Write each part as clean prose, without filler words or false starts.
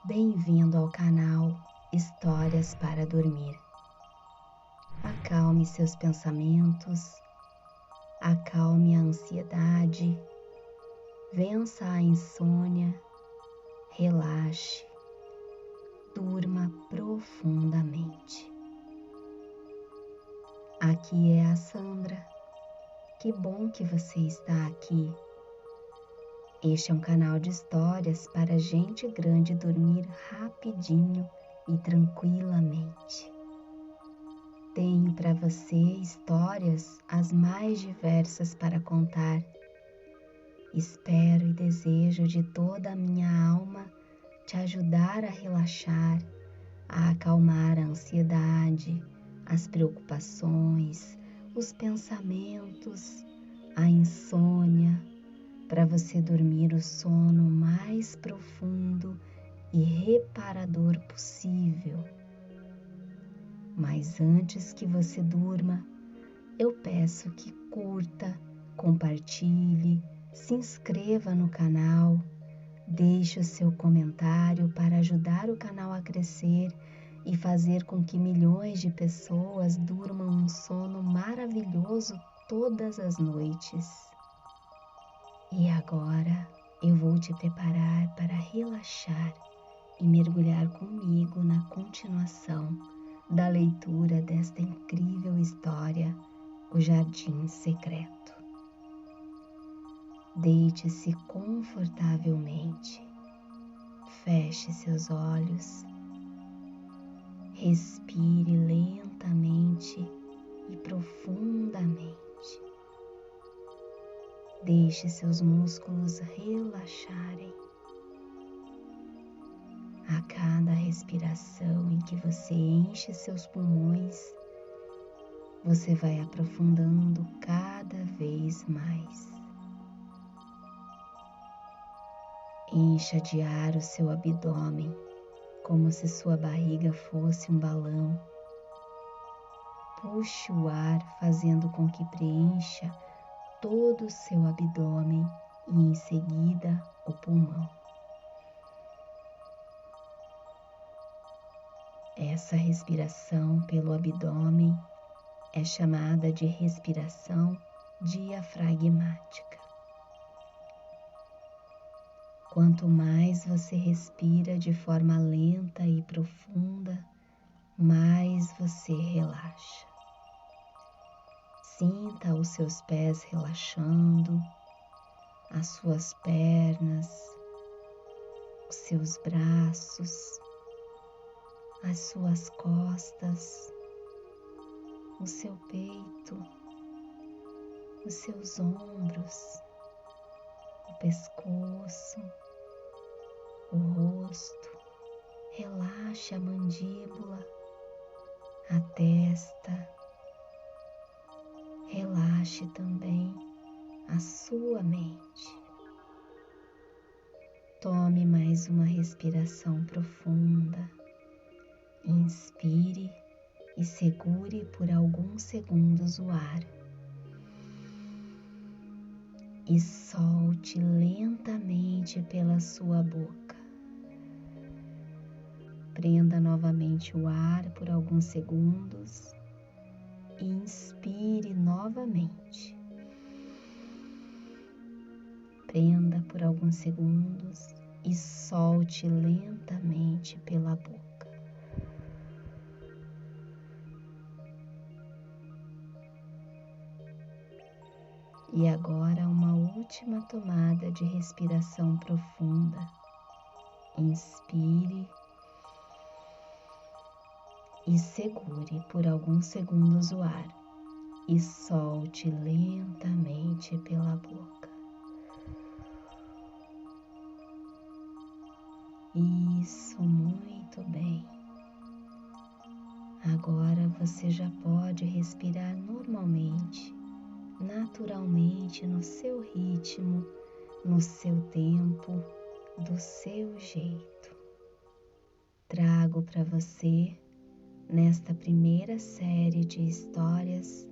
Bem-vindo ao canal Histórias para Dormir. Acalme seus pensamentos, acalme a ansiedade, vença a insônia, relaxe, durma profundamente. Aqui é a Sandra. Que bom que você está aqui. Este é um canal de histórias para gente grande dormir rapidinho e tranquilamente. Tenho para você histórias as mais diversas para contar. Espero e desejo de toda a minha alma te ajudar a relaxar, a acalmar a ansiedade, as preocupações, os pensamentos, a insônia, para você dormir o sono mais profundo e reparador possível. Mas antes que você durma, eu peço que curta, compartilhe, se inscreva no canal, deixe o seu comentário para ajudar o canal a crescer e fazer com que milhões de pessoas durmam um sono maravilhoso todas as noites. E agora eu vou te preparar para relaxar e mergulhar comigo na continuação da leitura desta incrível história, O Jardim Secreto. Deite-se confortavelmente, feche seus olhos, respire lentamente e profundamente. Deixe seus músculos relaxarem. A cada respiração em que você enche seus pulmões, você vai aprofundando cada vez mais. Encha de ar o seu abdômen, como se sua barriga fosse um balão. Puxe o ar, fazendo com que preencha todo o seu abdômen e em seguida o pulmão. Essa respiração pelo abdômen é chamada de respiração diafragmática. Quanto mais você respira de forma lenta e profunda, mais você relaxa. Sinta os seus pés relaxando, as suas pernas, os seus braços, as suas costas, o seu peito, os seus ombros, o pescoço, o rosto. Relaxe a mandíbula, a testa. Relaxe também a sua mente. Tome mais uma respiração profunda. Inspire e segure por alguns segundos o ar. E solte lentamente pela sua boca. Prenda novamente o ar por alguns segundos. Inspire novamente. Prenda por alguns segundos e solte lentamente pela boca. E agora uma última tomada de respiração profunda. Inspire e segure por alguns segundos o ar e solte lentamente pela boca. Isso, muito bem. Agora você já pode respirar normalmente, naturalmente, no seu ritmo, no seu tempo, do seu jeito. Trago para você, nesta primeira série de histórias,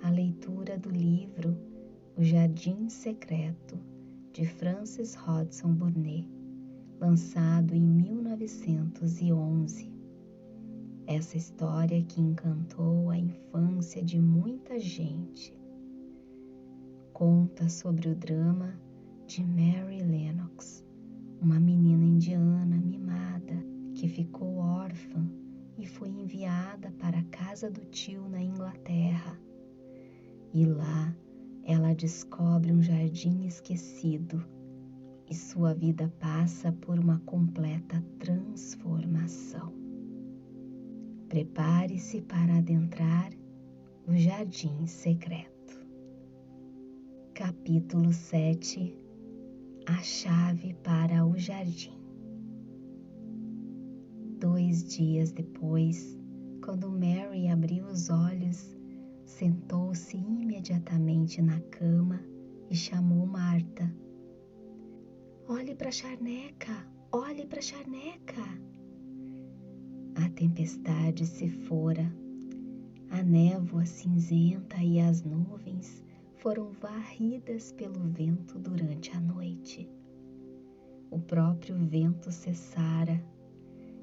a leitura do livro O Jardim Secreto, de Francis Hodgson Burnett, lançado em 19 1911. Essa história que encantou a infância de muita gente. Conta sobre o drama de Mary Lennox, uma menina indiana mimada que ficou órfã e foi enviada para a casa do tio na Inglaterra. E lá ela descobre um jardim esquecido e sua vida passa por uma completa transformação. Prepare-se para adentrar o jardim secreto. Capítulo 7. A chave para o jardim. 2 dias depois, quando Mary abriu os olhos, sentou-se imediatamente na cama e chamou Marta. Olhe para a charneca, olhe para a charneca. A tempestade se fora. A névoa cinzenta e as nuvens foram varridas pelo vento durante a noite. O próprio vento cessara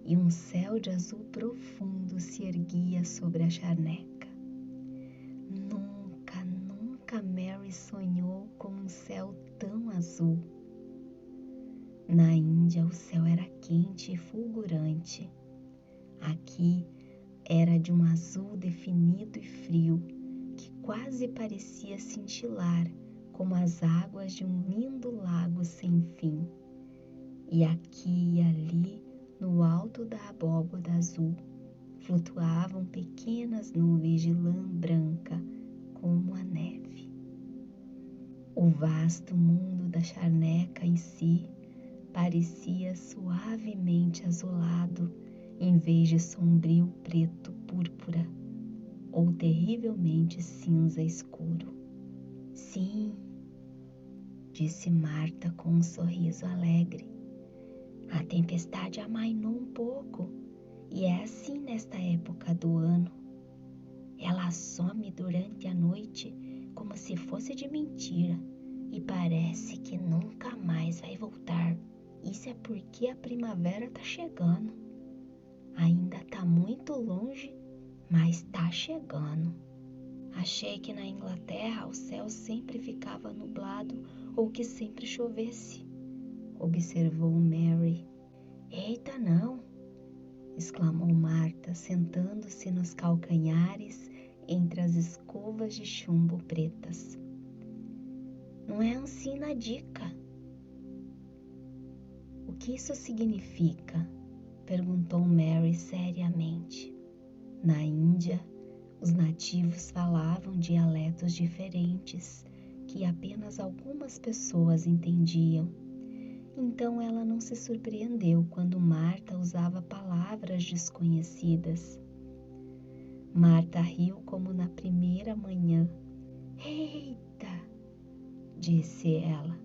e um céu de azul profundo se erguia sobre a charneca. Nunca Mary sonhou com um céu tão azul. Na Índia o céu era quente e fulgurante. Aqui era de um azul definido e frio, que quase parecia cintilar como as águas de um lindo lago sem fim. E aqui e ali, no alto da abóbada azul, flutuavam pequenas nuvens de lã branca como a neve. O vasto mundo da charneca em si parecia suavemente azulado, em vez de sombrio preto púrpura ou terrivelmente cinza escuro. Sim, disse Marta com um sorriso alegre. A tempestade amainou um pouco e é assim nesta época do ano. Ela some durante a noite como se fosse de mentira e parece que nunca mais vai voltar. Isso é porque a primavera está chegando. Ainda está muito longe, mas está chegando. Achei que na Inglaterra o céu sempre ficava nublado ou que sempre chovesse, observou Mary. Eita, não! Exclamou Marta, sentando-se nos calcanhares entre as escovas de chumbo pretas. Não é assim na dica. O que isso significa? Perguntou Mary seriamente. Na Índia, os nativos falavam dialetos diferentes que apenas algumas pessoas entendiam. Então ela não se surpreendeu quando Marta usava palavras desconhecidas. Marta riu como na primeira manhã. Eita! Disse ela.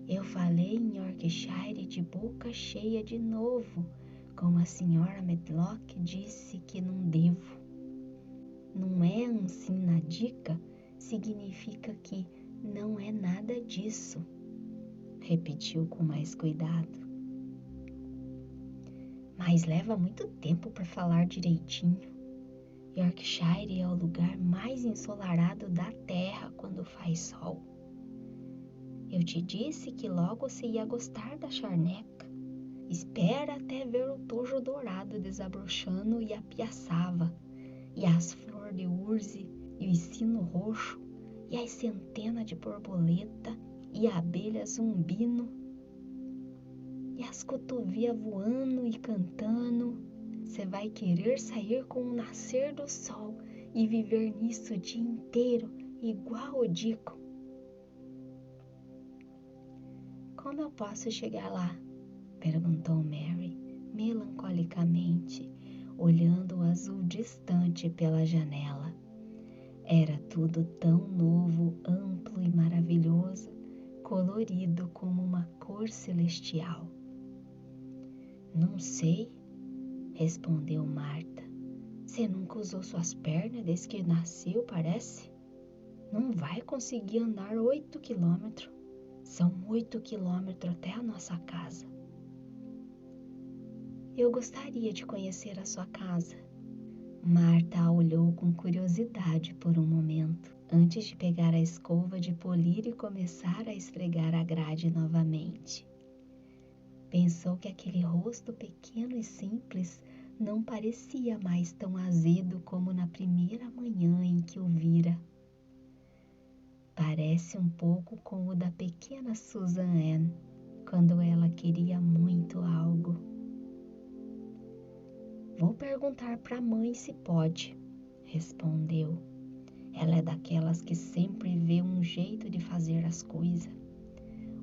Eu falei em Yorkshire de boca cheia de novo, como a senhora Medlock disse que não devo. Não é assim na dica, significa que não é nada disso, repetiu com mais cuidado. Mas leva muito tempo para falar direitinho. Yorkshire é o lugar mais ensolarado da terra quando faz sol. Eu te disse que logo você ia gostar da charneca. Espera até ver o tojo dourado desabrochando e a piaçava, e as flores de urze, e o sino roxo, e as centenas de borboleta, e a abelha zumbindo, e as cotovias voando e cantando. Você vai querer sair com o nascer do sol e viver nisso o dia inteiro, igual o Dico. Como eu posso chegar lá? Perguntou Mary, melancolicamente, olhando o azul distante pela janela. Era tudo tão novo, amplo e maravilhoso, colorido como uma cor celestial. Não sei, respondeu Marta. Você nunca usou suas pernas desde que nasceu, parece? Não vai conseguir andar 8 quilômetros. São 8 quilômetros até a nossa casa. Eu gostaria de conhecer a sua casa. Marta a olhou com curiosidade por um momento, antes de pegar a escova de polir e começar a esfregar a grade novamente. Pensou que aquele rosto pequeno e simples não parecia mais tão azedo como na primeira manhã em que o vira. Parece um pouco com o da pequena Susan Ann, quando ela queria muito algo. Vou perguntar para a mãe se pode, respondeu. Ela é daquelas que sempre vê um jeito de fazer as coisas.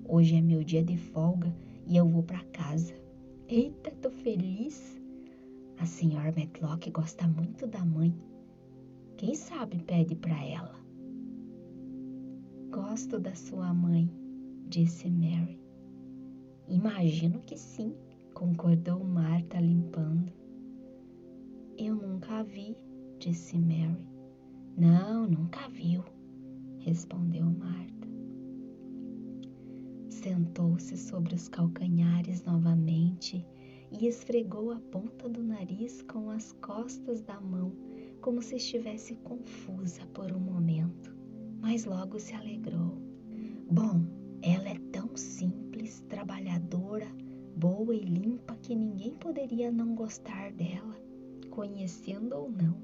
Hoje é meu dia de folga e eu vou para casa. Eita, tô feliz! A senhora Matlock gosta muito da mãe. Quem sabe pede para ela. Gosto da sua mãe, disse Mary. Imagino que sim, concordou Marta limpando. Eu nunca a vi, disse Mary. Não, nunca viu, respondeu Marta. Sentou-se sobre os calcanhares novamente e esfregou a ponta do nariz com as costas da mão, como se estivesse confusa por um momento, mas logo se alegrou. Bom, ela é tão simples, trabalhadora, boa e limpa que ninguém poderia não gostar dela, conhecendo ou não.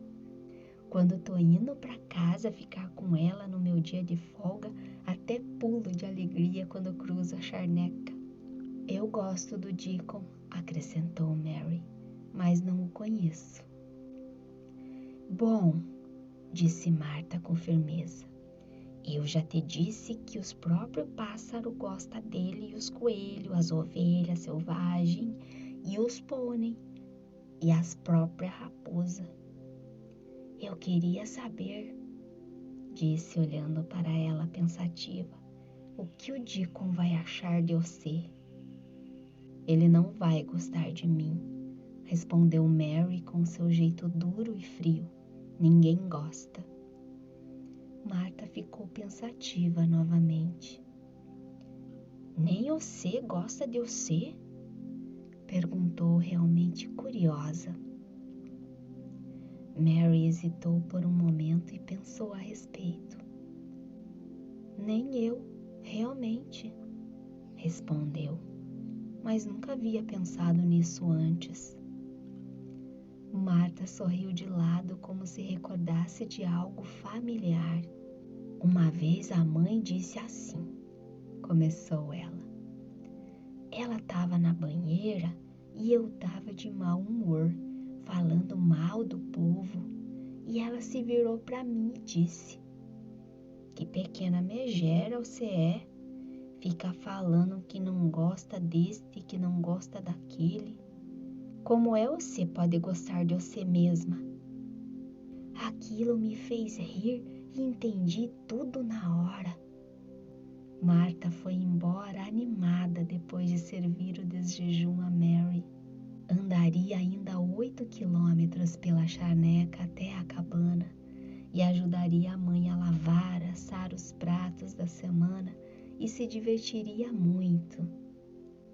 Quando tô indo para casa ficar com ela no meu dia de folga, até pulo de alegria quando cruzo a charneca. Eu gosto do Deacon, acrescentou Mary, mas não o conheço. Bom, disse Marta com firmeza, eu já te disse que os próprios pássaros gostam dele e os coelhos, as ovelhas selvagens e os pônei e as próprias raposas. Eu queria saber, disse olhando para ela pensativa, o que o Deacon vai achar de você? Ele não vai gostar de mim, respondeu Mary com seu jeito duro e frio. Ninguém gosta. Marta ficou pensativa novamente. Nem você gosta de você? Perguntou realmente curiosa. Mary hesitou por um momento e pensou a respeito. Nem eu, realmente, respondeu, mas nunca havia pensado nisso antes. Marta sorriu de lado como se recordasse de algo familiar. Uma vez a mãe disse assim, começou ela. Ela estava na banheira e eu estava de mau humor, falando mal do povo, e ela se virou para mim e disse, que pequena megera você é, fica falando que não gosta deste, que não gosta daquele. Como é você pode gostar de você mesma? Aquilo me fez rir e entendi tudo na hora. Marta foi embora animada depois de servir o desjejum a Mary. Andaria ainda 8 quilômetros pela charneca até a cabana e ajudaria a mãe a lavar, assar os pratos da semana e se divertiria muito.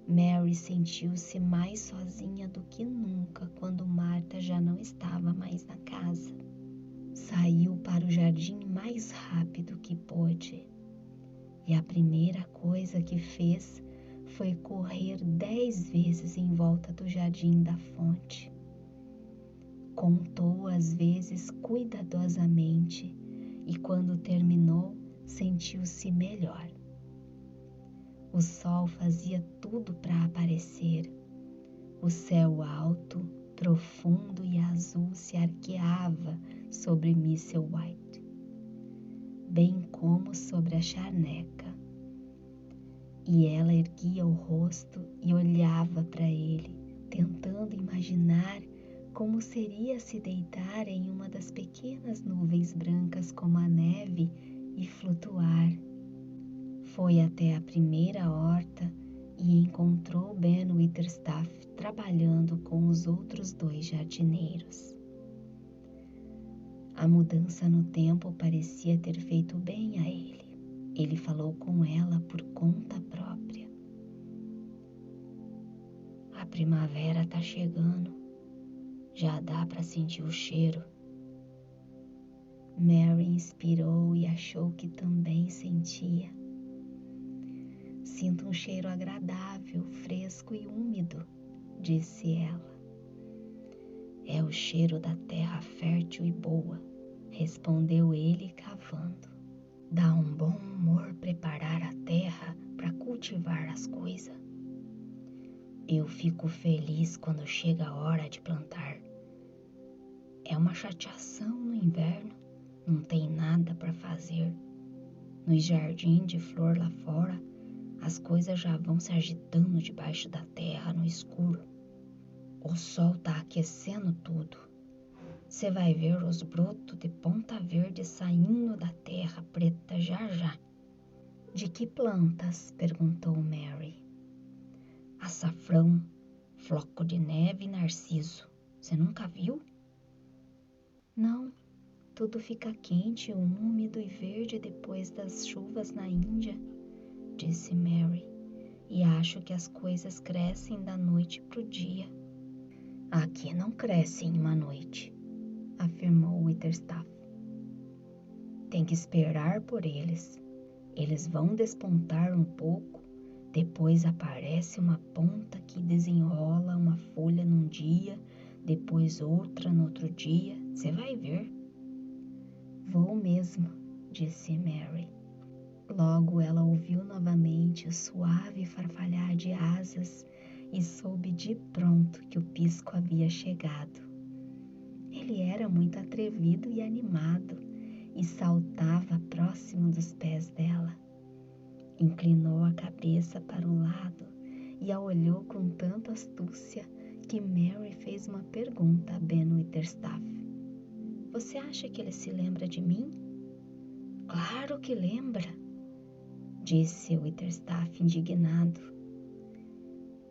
Mary sentiu-se mais sozinha do que nunca quando Marta já não estava mais na casa. Saiu para o jardim mais rápido que pôde. E a primeira coisa que fez foi correr 10 vezes em volta do jardim da fonte. Contou as vezes cuidadosamente e quando terminou, sentiu-se melhor. O sol fazia tudo para aparecer. O céu alto, profundo e azul se arqueava sobre White, bem como sobre a charneca. E ela erguia o rosto e olhava para ele, tentando imaginar como seria se deitar em uma das pequenas nuvens brancas como a neve e flutuar. Foi até a primeira horta e encontrou Ben Witherstaff trabalhando com os outros 2 jardineiros. A mudança no tempo parecia ter feito bem a ele. Ele falou com ela por conta própria. A A primavera tá chegando. Já dá para sentir o cheiro. Mary inspirou e achou que também sentia. Sinto um cheiro agradável, fresco e úmido, disse ela. É o cheiro da terra fértil e boa, respondeu ele cavando. Dá um bom humor preparar a terra para cultivar as coisas. Eu fico feliz quando chega a hora de plantar. É uma chateação no inverno, não tem nada para fazer. Nos jardins de flor lá fora, as coisas já vão se agitando debaixo da terra no escuro. O sol tá aquecendo tudo. Você vai ver os brotos de ponta verde saindo da terra preta já já. De que plantas? Perguntou Mary. Açafrão, floco de neve e narciso. Você nunca viu? Não, tudo fica quente, úmido e verde depois das chuvas na Índia, disse Mary, e acho que as coisas crescem da noite pro dia. Aqui não crescem em uma noite, afirmou Witherstaff. Tem que esperar por eles. Eles vão despontar um pouco, depois aparece uma ponta que desenrola uma folha num dia, depois outra no outro dia. Você vai ver. Vou mesmo, disse Mary. Logo ela ouviu novamente o suave farfalhar de asas e soube de pronto que o pisco havia chegado. Ele era muito atrevido e animado e saltava próximo dos pés dela. Inclinou a cabeça para o lado e a olhou com tanta astúcia que Mary fez uma pergunta a Ben Witherstaff. Você acha que ele se lembra de mim? Claro que lembra, disse Witherstaff indignado.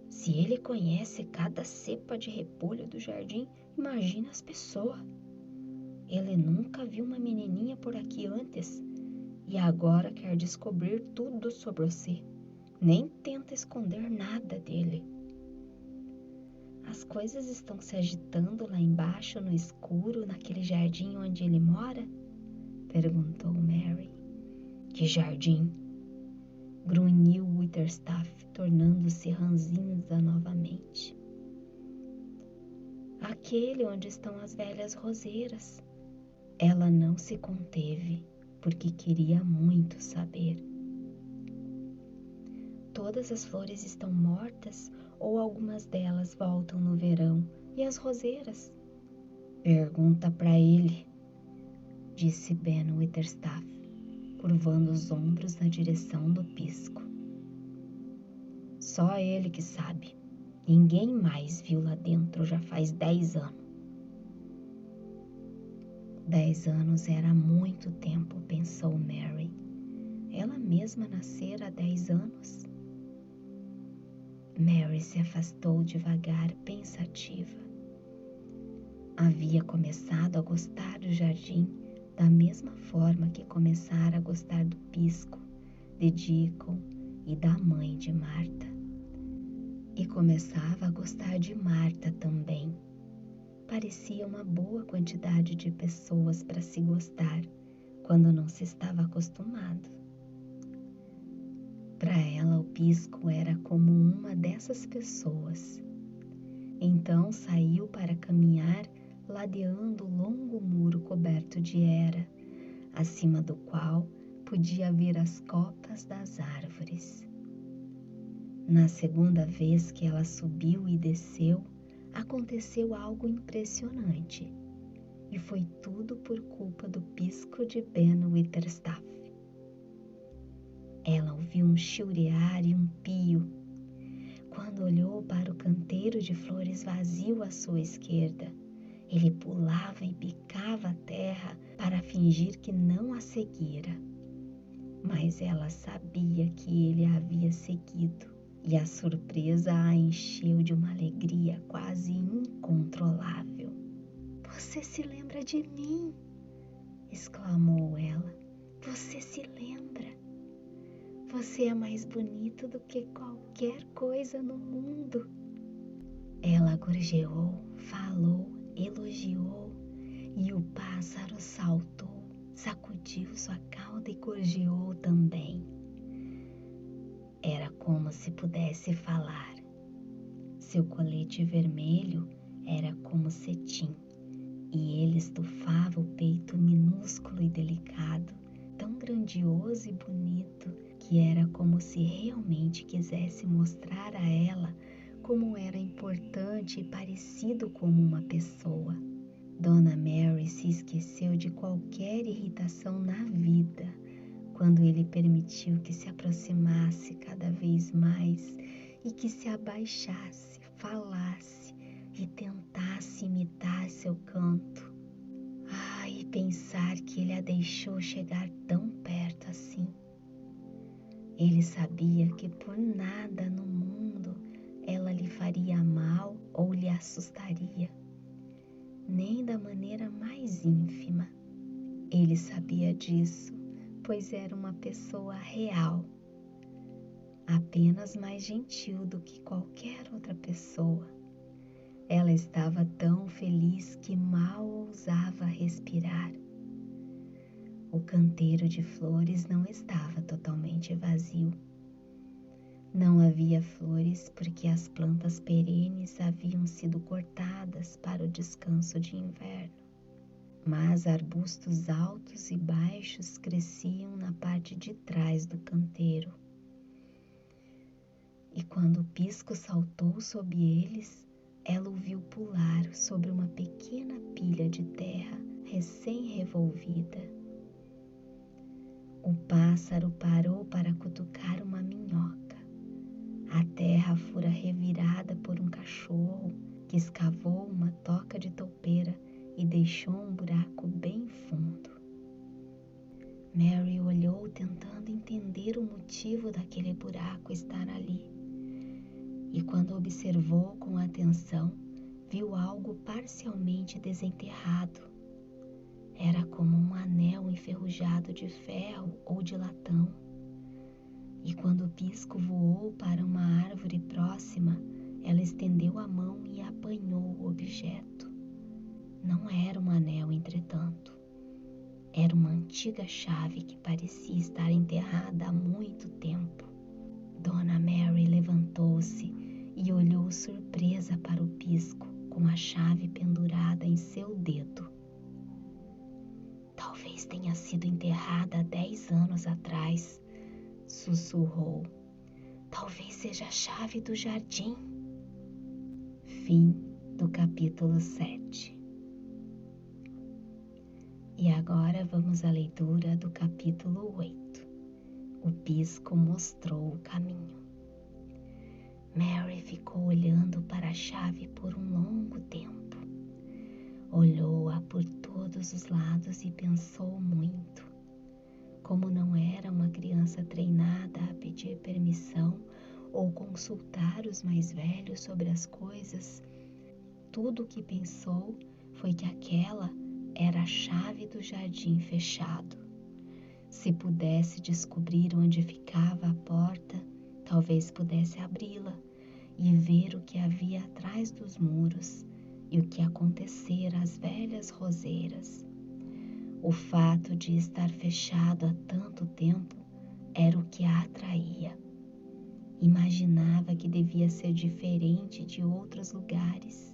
Se ele conhece cada cepa de repolho do jardim, imagina as pessoas. Ele nunca viu uma menininha por aqui antes e agora quer descobrir tudo sobre você. Nem tenta esconder nada dele. As coisas estão se agitando lá embaixo no escuro, naquele jardim onde ele mora? Perguntou Mary. Que jardim? Grunhiu Witherstaff, tornando-se ranzinza novamente. Aquele onde estão as velhas roseiras. Ela não se conteve, porque queria muito saber. Todas as flores estão mortas ou algumas delas voltam no verão? E as roseiras? Pergunta para ele, disse Ben Witherstaff, curvando os ombros na direção do pisco. Só ele que sabe. Ninguém mais viu lá dentro já faz 10 anos. 10 anos era muito tempo, pensou Mary. Ela mesma nascera há 10 anos. Mary se afastou devagar, pensativa. Havia começado a gostar do jardim da mesma forma que começara a gostar do pisco, de Deacon e da mãe de Marta. E começava a gostar de Marta também. Parecia uma boa quantidade de pessoas para se gostar quando não se estava acostumado. Para ela, o pisco era como uma dessas pessoas. Então saiu para caminhar ladeando o longo muro coberto de era, acima do qual podia ver as copas das árvores. Na segunda vez que ela subiu e desceu, aconteceu algo impressionante. E foi tudo por culpa do pisco de Ben Witherstaff. Ela ouviu um chilrear e um pio. Quando olhou para o canteiro de flores vazio à sua esquerda, ele pulava e bicava a terra para fingir que não a seguira. Mas ela sabia que ele a havia seguido, e a surpresa a encheu de uma alegria quase incontrolável. Você se lembra de mim? Exclamou ela. Você se lembra? Você é mais bonito do que qualquer coisa no mundo. Ela gorjeou, falou, elogiou, e o pássaro saltou, sacudiu sua cauda e gorjeou também. Era como se pudesse falar. Seu colete vermelho era como cetim, e ele estufava o peito minúsculo e delicado, tão grandioso e bonito, que era como se realmente quisesse mostrar a ela como era importante e parecido como uma pessoa. Dona Mary se esqueceu de qualquer irritação na vida quando ele permitiu que se aproximasse cada vez mais e que se abaixasse, falasse e tentasse imitar seu canto. E pensar que ele a deixou chegar tão perto assim. Ele sabia que por nada no mundo ela lhe faria mal ou lhe assustaria, nem da maneira mais ínfima. Ele sabia disso, pois era uma pessoa real, apenas mais gentil do que qualquer outra pessoa. Ela estava tão feliz que mal ousava respirar. O canteiro de flores não estava totalmente vazio. Não havia flores porque as plantas perenes haviam sido cortadas para o descanso de inverno. Mas arbustos altos e baixos cresciam na parte de trás do canteiro. E quando o pisco saltou sob eles, ela o viu pular sobre uma pequena pilha de terra recém-revolvida. O pássaro parou para cutucar uma minhoca. A terra fora revirada por um cachorro que escavou uma toca de toupeira e deixou um buraco bem fundo. Mary olhou tentando entender o motivo daquele buraco estar ali. E quando observou com atenção, viu algo parcialmente desenterrado. Era como um anel enferrujado de ferro ou de latão. E quando o pisco voou para uma árvore próxima, ela estendeu a mão e apanhou o objeto. Não era um anel, entretanto. Era uma antiga chave que parecia estar enterrada há muito tempo. Dona Mary levantou-se e olhou surpresa para o pisco com a chave pendurada em seu dedo. Talvez tenha sido enterrada há 10 anos atrás, sussurrou. Talvez seja a chave do jardim. Fim do capítulo 7. E agora vamos à leitura do capítulo 8. O pisco mostrou o caminho. Mary ficou olhando para a chave por um longo tempo. Olhou-a por todos os lados e pensou muito. Como não era uma criança treinada a pedir permissão ou consultar os mais velhos sobre as coisas, tudo o que pensou foi que aquela era a chave do jardim fechado. Se pudesse descobrir onde ficava a porta, talvez pudesse abri-la e ver o que havia atrás dos muros e o que acontecera às velhas roseiras. O fato de estar fechado há tanto tempo era o que a atraía. Imaginava que devia ser diferente de outros lugares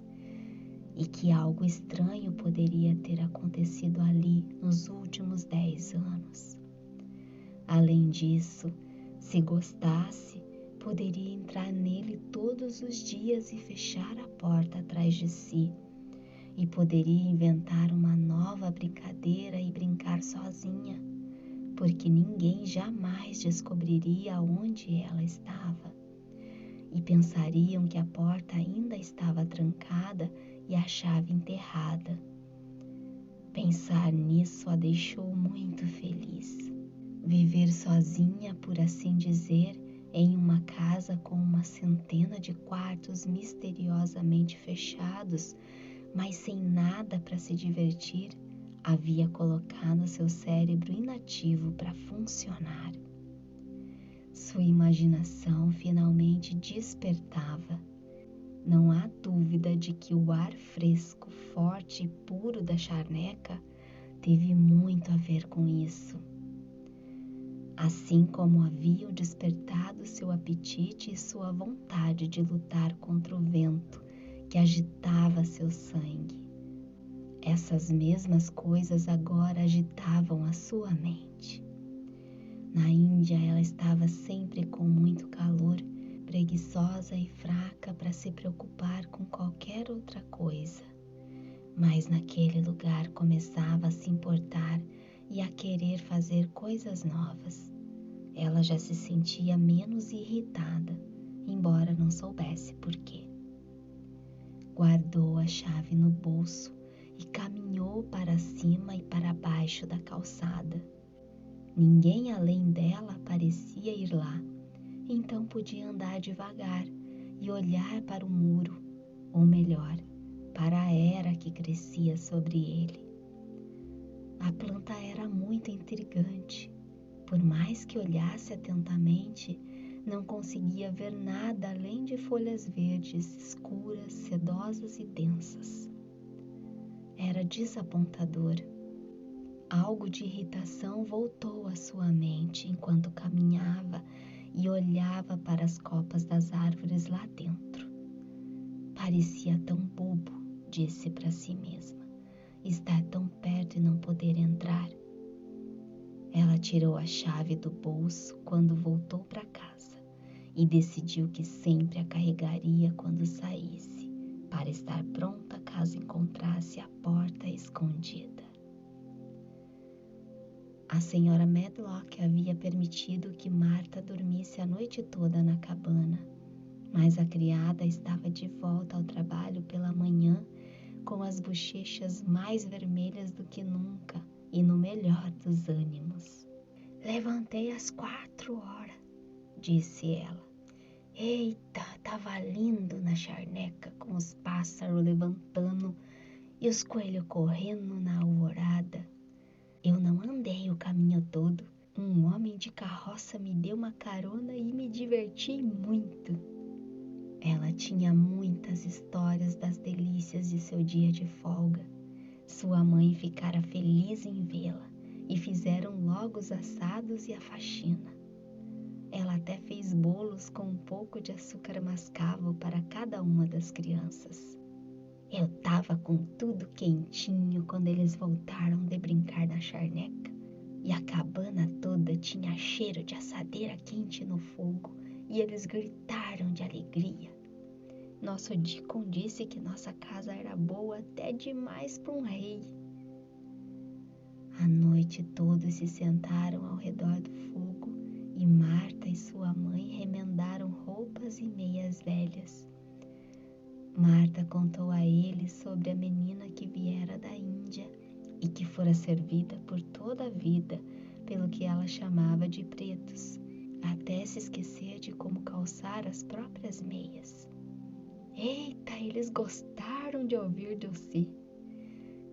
e que algo estranho poderia ter acontecido ali nos últimos 10 anos. Além disso, se gostasse, poderia entrar nele todos os dias e fechar a porta atrás de si, e poderia inventar uma nova brincadeira e brincar sozinha, porque ninguém jamais descobriria onde ela estava, e pensariam que a porta ainda estava trancada e a chave enterrada. Pensar nisso a deixou muito feliz. Viver sozinha, por assim dizer, em uma casa com uma centena de quartos misteriosamente fechados, mas sem nada para se divertir, havia colocado seu cérebro inativo para funcionar. Sua imaginação finalmente despertava. Não há dúvida dúvida de que o ar fresco, forte e puro da charneca teve muito a ver com isso. Assim como haviam despertado seu apetite e sua vontade de lutar contra o vento que agitava seu sangue. Essas mesmas coisas agora agitavam a sua mente. Na Índia, ela estava sempre com muito calor, preguiçosa e fraca para se preocupar com qualquer outra coisa. Mas naquele lugar começava a se importar e a querer fazer coisas novas. Ela já se sentia menos irritada, embora não soubesse por quê. Guardou a chave no bolso e caminhou para cima e para baixo da calçada. Ninguém além dela parecia ir lá, então podia andar devagar e olhar para o muro, ou melhor, para a era que crescia sobre ele. A planta era muito intrigante. Por mais que olhasse atentamente, não conseguia ver nada além de folhas verdes, escuras, sedosas e densas. Era desapontador. Algo de irritação voltou à sua mente enquanto caminhava e olhava para as copas das árvores lá dentro. Parecia tão bobo, disse para si mesma, estar tão perto e não poder entrar. Ela tirou a chave do bolso quando voltou para casa e decidiu que sempre a carregaria quando saísse, para estar pronta caso encontrasse a porta escondida. A senhora Medlock havia permitido que Marta dormisse a noite toda na cabana, mas a criada estava de volta ao trabalho pela manhã com as bochechas mais vermelhas do que nunca e no melhor dos ânimos. Levantei às 4h, disse ela. Eita, tava lindo na charneca com os pássaros levantando e os coelhos correndo na alvorada. Eu não andei o caminho todo. Um homem de carroça me deu uma carona e me diverti muito. Ela tinha muitas histórias das delícias de seu dia de folga. Sua mãe ficara feliz em vê-la e fizeram logo os assados e a faxina. Ela até fez bolos com um pouco de açúcar mascavo para cada uma das crianças. Eu tava com tudo quentinho quando eles voltaram de brincar na charneca e a cabana toda tinha cheiro de assadeira quente no fogo e eles gritaram de alegria. Nosso Deacon disse que nossa casa era boa até demais para um rei. À noite todos se sentaram ao redor do fogo e Marta e sua mãe remendaram roupas e meias velhas. Marta contou a eles sobre a menina que viera da Índia e que fora servida por toda a vida pelo que ela chamava de pretos, até se esquecer de como calçar as próprias meias. Eita, eles gostaram de ouvir de você,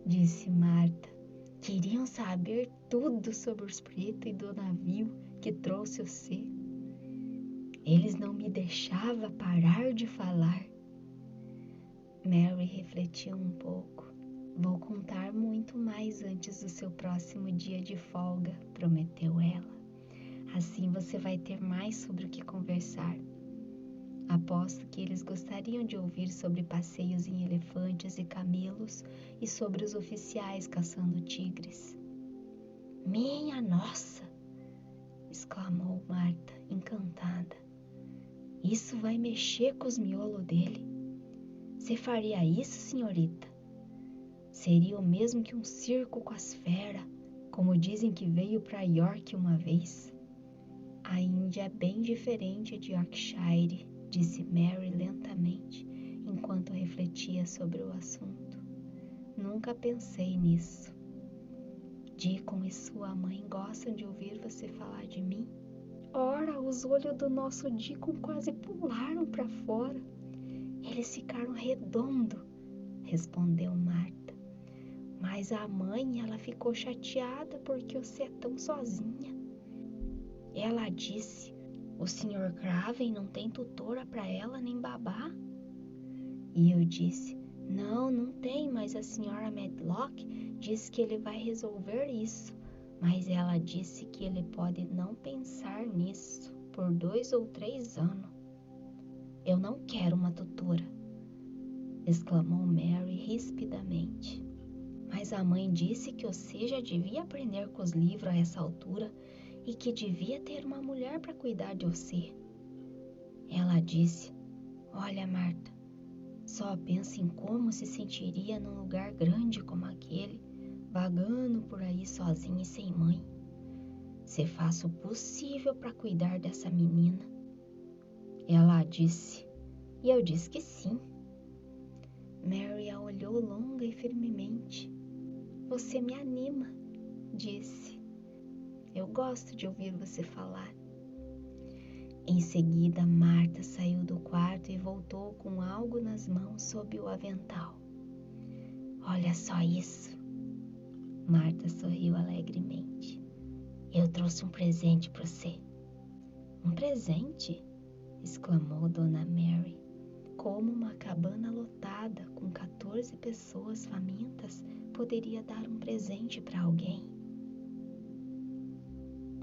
disse Marta. Queriam saber tudo sobre os pretos e do navio que trouxe você. Eles não me deixavam parar de falar. Mary refletiu um pouco. Vou contar muito mais antes do seu próximo dia de folga, prometeu ela. Assim você vai ter mais sobre o que conversar. Aposto que eles gostariam de ouvir sobre passeios em elefantes e camelos e sobre os oficiais caçando tigres. Minha nossa! Exclamou Marta, encantada. Isso vai mexer com os miolos dele. Você faria isso, senhorita? Seria o mesmo que um circo com as feras, como dizem que veio para York uma vez. A Índia é bem diferente de Yorkshire, disse Mary lentamente, enquanto refletia sobre o assunto. Nunca pensei nisso. Deacon e sua mãe gostam de ouvir você falar de mim? Ora, os olhos do nosso Deacon quase pularam para fora. Eles ficaram redondos, respondeu Marta. Mas a mãe, ela ficou chateada porque você é tão sozinha. Ela disse, o Sr. Craven não tem tutora para ela nem babá? E eu disse: Não, não tem, mas a senhora Medlock disse que ele vai resolver isso. Mas ela disse que ele pode não pensar nisso por 2 ou 3 anos. Eu não quero uma tutora, exclamou Mary rispidamente. Mas a mãe disse que você já devia aprender com os livros a essa altura e que devia ter uma mulher para cuidar de você. Ela disse: Olha, Marta, só pensa em como se sentiria num lugar grande como aquele, vagando por aí sozinha e sem mãe. Você faça o possível para cuidar dessa menina. Ela disse, e eu disse que sim. Mary a olhou longa e firmemente. Você me anima, disse. Eu gosto de ouvir você falar. Em seguida, Marta saiu do quarto e voltou com algo nas mãos sob o avental. Olha só isso. Marta sorriu alegremente. Eu trouxe um presente para você. Um presente? Exclamou Dona Mary. Como uma cabana lotada com 14 pessoas famintas poderia dar um presente para alguém?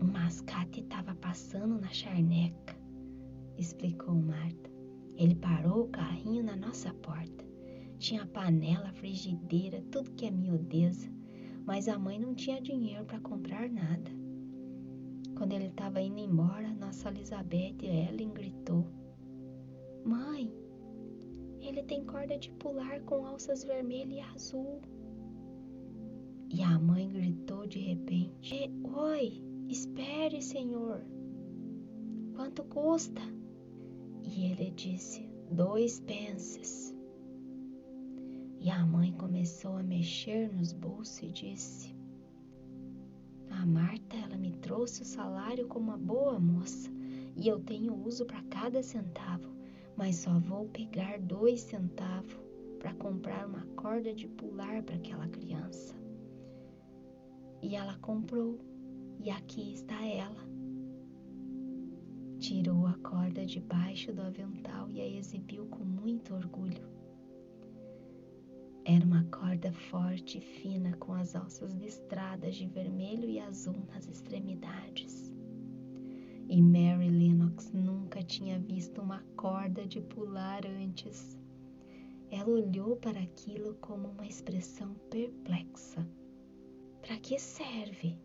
Um mascate estava passando na charneca, explicou Marta. Ele parou o carrinho na nossa porta. Tinha panela, frigideira, tudo que é miudeza, mas a mãe não tinha dinheiro para comprar nada. Quando ele estava indo embora, nossa Elizabeth Ellen gritou: Mãe, ele tem corda de pular com alças vermelha e azul. E a mãe gritou de repente: Oi, espere, senhor. Quanto custa? E ele disse: 2 pences. E a mãe começou a mexer nos bolsos e disse: A Marta, ela me trouxe o salário como uma boa moça e eu tenho uso para cada centavo, mas só vou pegar 2 centavos para comprar uma corda de pular para aquela criança. E ela comprou, e aqui está ela. Tirou a corda debaixo do avental e a exibiu com muito orgulho. Era uma corda forte e fina com as alças listradas de vermelho e azul nas extremidades. E Mary Lennox nunca tinha visto uma corda de pular antes. Ela olhou para aquilo como uma expressão perplexa. Para que serve?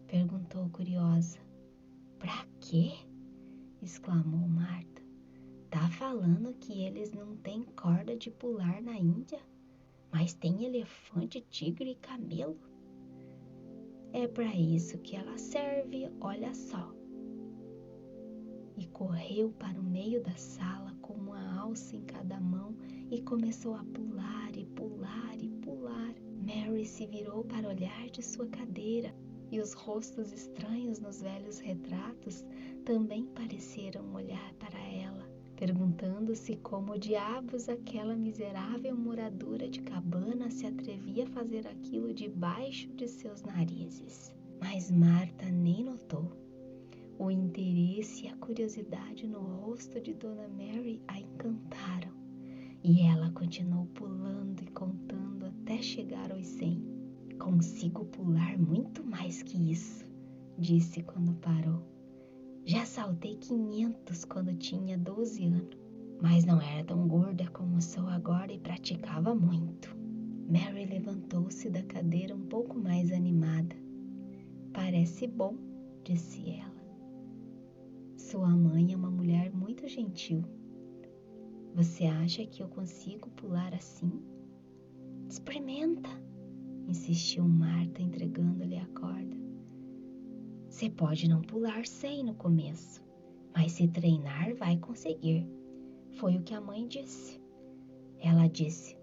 Perguntou curiosa. Para quê? Exclamou Marta. Tá falando que eles não têm corda de pular na Índia? Mas tem elefante, tigre e camelo? É para isso que ela serve, olha só. E correu para o meio da sala com uma alça em cada mão e começou a pular e pular e pular. Mary se virou para olhar de sua cadeira e os rostos estranhos nos velhos retratos também pareceram olhar para ela, perguntando-se como diabos aquela miserável moradora de cabana se atrevia a fazer aquilo debaixo de seus narizes. Mas Marta nem notou. O interesse e a curiosidade no rosto de Dona Mary a encantaram, e ela continuou pulando e contando até chegar aos 100. Consigo pular muito mais que isso, disse quando parou. Já saltei 500 quando tinha 12 anos, mas não era tão gorda como sou agora e praticava muito. Mary levantou-se da cadeira um pouco mais animada. Parece bom, disse ela. Sua mãe é uma mulher muito gentil. Você acha que eu consigo pular assim? Experimenta, insistiu Marta, entregando-lhe a corda. Você pode não pular 100 no começo, mas se treinar vai conseguir. Foi o que a mãe disse. Ela disse: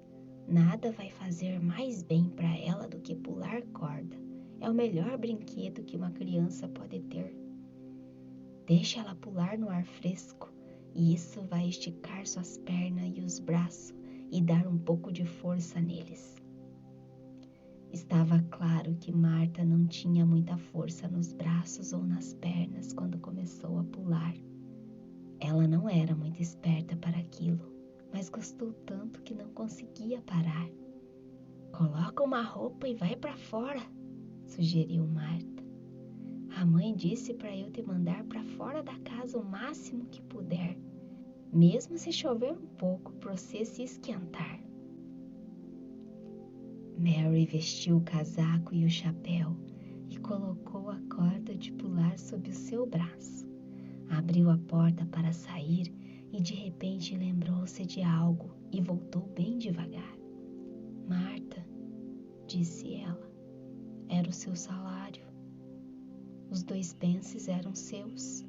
nada vai fazer mais bem para ela do que pular corda. É o melhor brinquedo que uma criança pode ter. Deixa ela pular no ar fresco, e isso vai esticar suas pernas e os braços e dar um pouco de força neles. Estava claro que Marta não tinha muita força nos braços ou nas pernas quando começou a pular. Ela não era muito esperta para aquilo, mas gostou tanto que não conseguia parar. Coloca uma roupa e vai para fora, sugeriu Marta. A mãe disse para eu te mandar para fora da casa o máximo que puder, mesmo se chover um pouco para você se esquentar. Mary vestiu o casaco e o chapéu e colocou a corda de pular sob o seu braço. Abriu a porta para sair e de repente lembrou-se de algo e voltou bem devagar. Marta, disse ela, era o seu salário. Os 2 pences eram seus.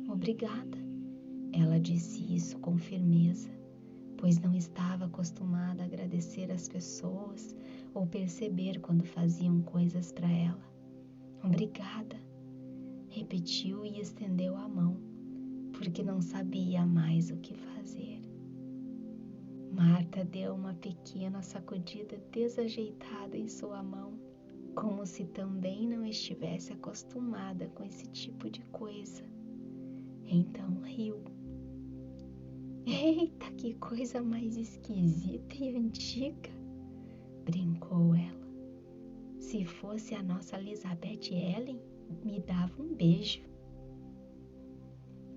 Obrigada. Ela disse isso com firmeza, pois não estava acostumada a agradecer às pessoas ou perceber quando faziam coisas para ela. Obrigada, repetiu e estendeu a mão, porque não sabia mais o que fazer. Marta deu uma pequena sacudida desajeitada em sua mão, como se também não estivesse acostumada com esse tipo de coisa. Então riu. Eita, que coisa mais esquisita e antiga, brincou ela. Se fosse a nossa Elizabeth Ellen, me dava um beijo.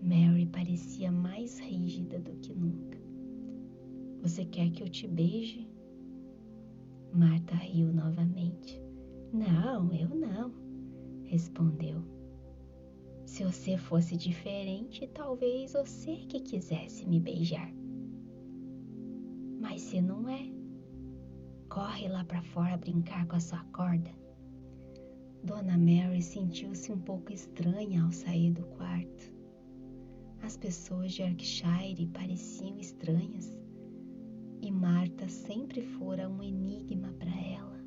Mary parecia mais rígida do que nunca. Você quer que eu te beije? Marta riu novamente. Não, eu não, respondeu. Se você fosse diferente, talvez você que quisesse me beijar. Mas se não é, corre lá para fora brincar com a sua corda. Dona Mary sentiu-se um pouco estranha ao sair do quarto. As pessoas de Yorkshire pareciam estranhas e Marta sempre fora um enigma para ela.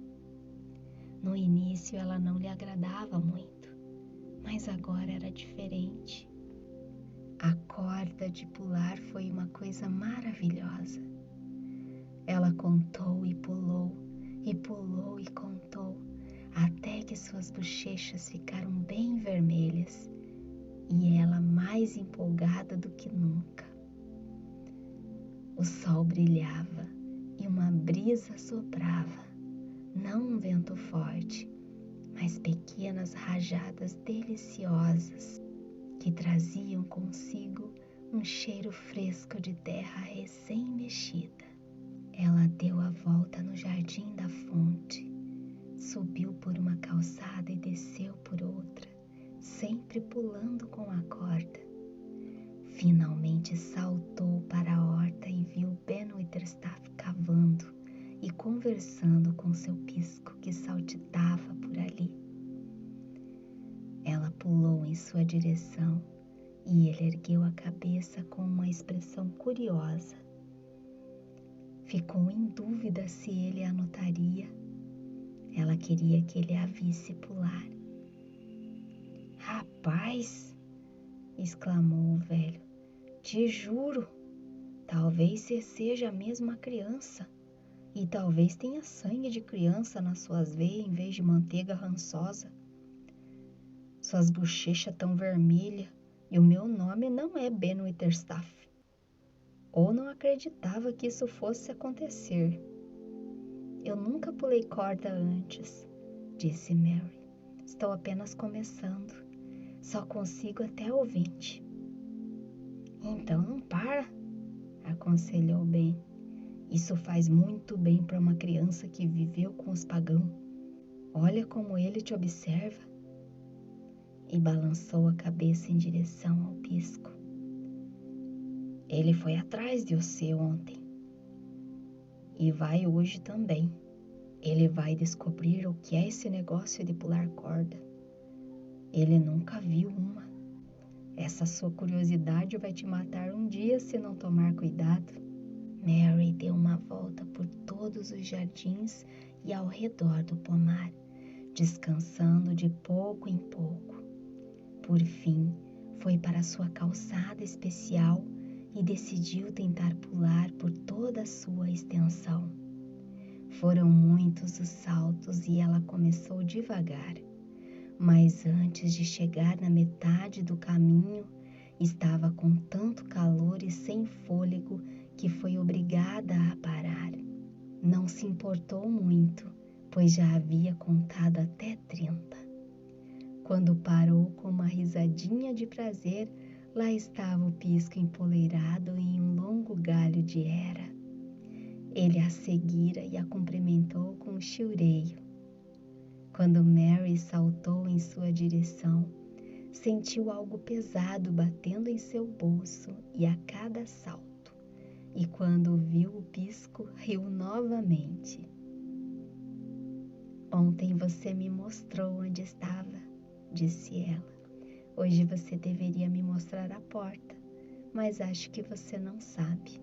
No início ela não lhe agradava muito, mas agora era diferente. A corda de pular foi uma coisa maravilhosa. Ela contou e pulou e contou, até que suas bochechas ficaram bem vermelhas e ela mais empolgada do que nunca. O sol brilhava e uma brisa soprava, não um vento forte, mas pequenas rajadas deliciosas que traziam consigo um cheiro fresco de terra recém-mexida. Ela deu a volta no jardim da fonte, subiu por uma calçada e desceu por outra, sempre pulando com a corda. Finalmente saltou para a horta e viu Ben Witherstaff cavando e conversando com seu pisco que saltitava por ali. Ela pulou em sua direção e ele ergueu a cabeça com uma expressão curiosa. Ficou em dúvida se ele a notaria. Ela queria que ele a visse pular. Rapaz, exclamou o velho, te juro, talvez você seja a mesma criança e talvez tenha sangue de criança nas suas veias em vez de manteiga rançosa. Suas bochechas tão vermelhas e o meu nome não é Ben Witherstaff. Ou não acreditava que isso fosse acontecer. Eu nunca pulei corda antes, disse Mary. Estou apenas começando. Só consigo até o 20. Então não para, aconselhou Ben. Isso faz muito bem para uma criança que viveu com os pagãos. Olha como ele te observa. E balançou a cabeça em direção ao pisco. Ele foi atrás de você ontem. E vai hoje também. Ele vai descobrir o que é esse negócio de pular corda. Ele nunca viu uma. Essa sua curiosidade vai te matar um dia se não tomar cuidado. Mary deu uma volta por todos os jardins e ao redor do pomar, descansando de pouco em pouco. Por fim, foi para sua calçada especial e decidiu tentar pular por toda a sua extensão. Foram muitos os saltos e ela começou devagar, mas antes de chegar na metade do caminho, estava com tanto calor e sem fôlego que foi obrigada a parar. Não se importou muito, pois já havia contado até 30. Quando parou com uma risadinha de prazer, lá estava o Pisco empoleirado em um longo galho de era. Ele a seguira e a cumprimentou com um chilreio. Quando Mary saltou em sua direção, sentiu algo pesado batendo em seu bolso e a cada salto. E quando viu o Pisco, riu novamente. Ontem você me mostrou onde estava, disse ela. Hoje você deveria me mostrar a porta, mas acho que você não sabe.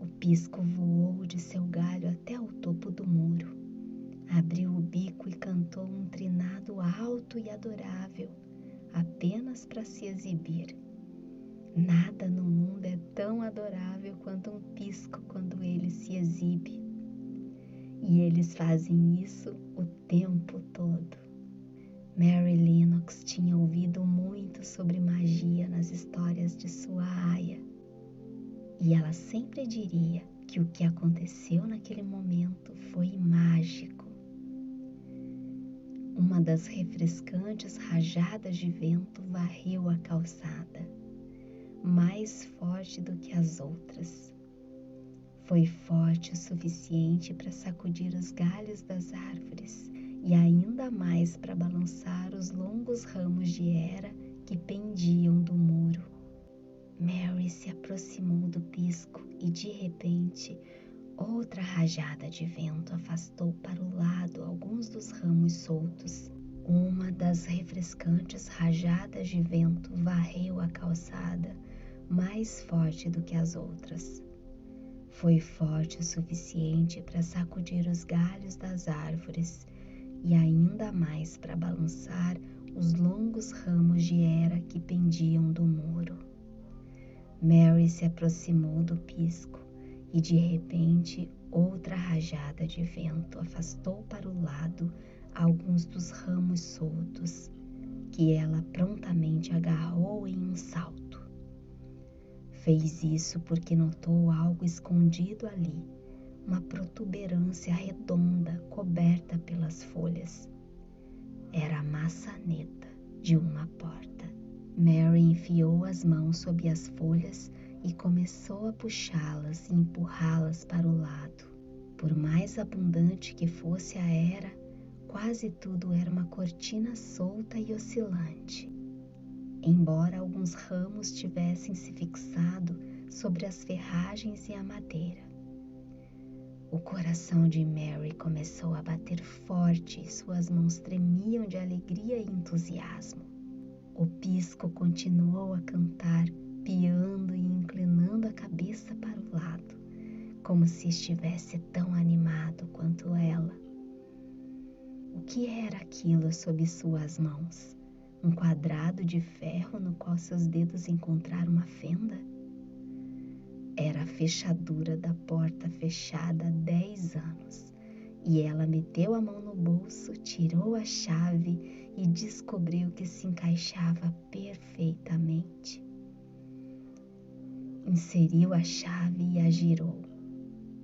O Pisco voou de seu galho até o topo do muro. Abriu o bico e cantou um trinado alto e adorável, apenas para se exibir. Nada no mundo é tão adorável quanto um pisco quando ele se exibe. E eles fazem isso o tempo todo. Mary Lennox tinha ouvido muito sobre magia nas histórias de sua aia. E ela sempre diria que o que aconteceu naquele momento foi mágico. Uma das refrescantes rajadas de vento varreu a calçada, mais forte do que as outras. Foi forte o suficiente para sacudir os galhos das árvores e ainda mais para balançar os longos ramos de era que pendiam do muro. Mary se aproximou do Pisco e, de repente, outra rajada de vento afastou para o lado alguns dos ramos soltos. Uma das refrescantes rajadas de vento varreu a calçada, mais forte do que as outras. Foi forte o suficiente para sacudir os galhos das árvores e ainda mais para balançar os longos ramos de era que pendiam do muro. Mary se aproximou do Pisco e, de repente, outra rajada de vento afastou para o lado alguns dos ramos soltos, que ela prontamente agarrou em um salto. Fez isso porque notou algo escondido ali, uma protuberância redonda coberta pelas folhas. Era a maçaneta de uma porta. Mary enfiou as mãos sob as folhas e começou a puxá-las e empurrá-las para o lado. Por mais abundante que fosse a era, quase tudo era uma cortina solta e oscilante. Embora alguns ramos tivessem se fixado sobre as ferragens e a madeira. O coração de Mary começou a bater forte e suas mãos tremiam de alegria e entusiasmo. O Pisco continuou a cantar, piando e inclinando a cabeça para o lado, como se estivesse tão animado quanto ela. O que era aquilo sob suas mãos? Um quadrado de ferro no qual seus dedos encontraram uma fenda? Era a fechadura da porta fechada há 10 anos. E ela meteu a mão no bolso, tirou a chave e descobriu que se encaixava perfeitamente. Inseriu a chave e a girou.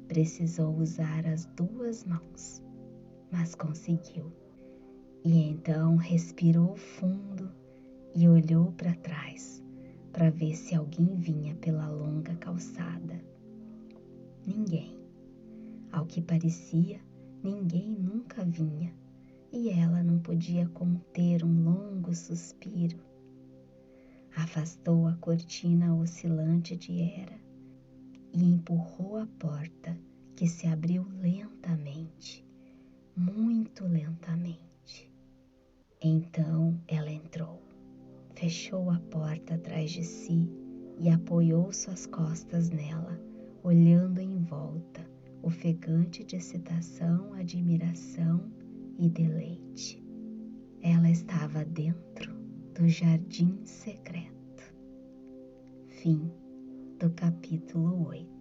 Precisou usar as 2 mãos, mas conseguiu. E então respirou fundo e olhou para trás para ver se alguém vinha pela longa calçada. Ninguém. Ao que parecia, ninguém nunca vinha, e ela não podia conter um longo suspiro. Afastou a cortina oscilante de era e empurrou a porta, que se abriu lentamente, muito lentamente. Então ela entrou, fechou a porta atrás de si e apoiou suas costas nela, olhando em volta, ofegante de excitação, admiração e deleite. Ela estava dentro do jardim secreto. Fim do capítulo 8.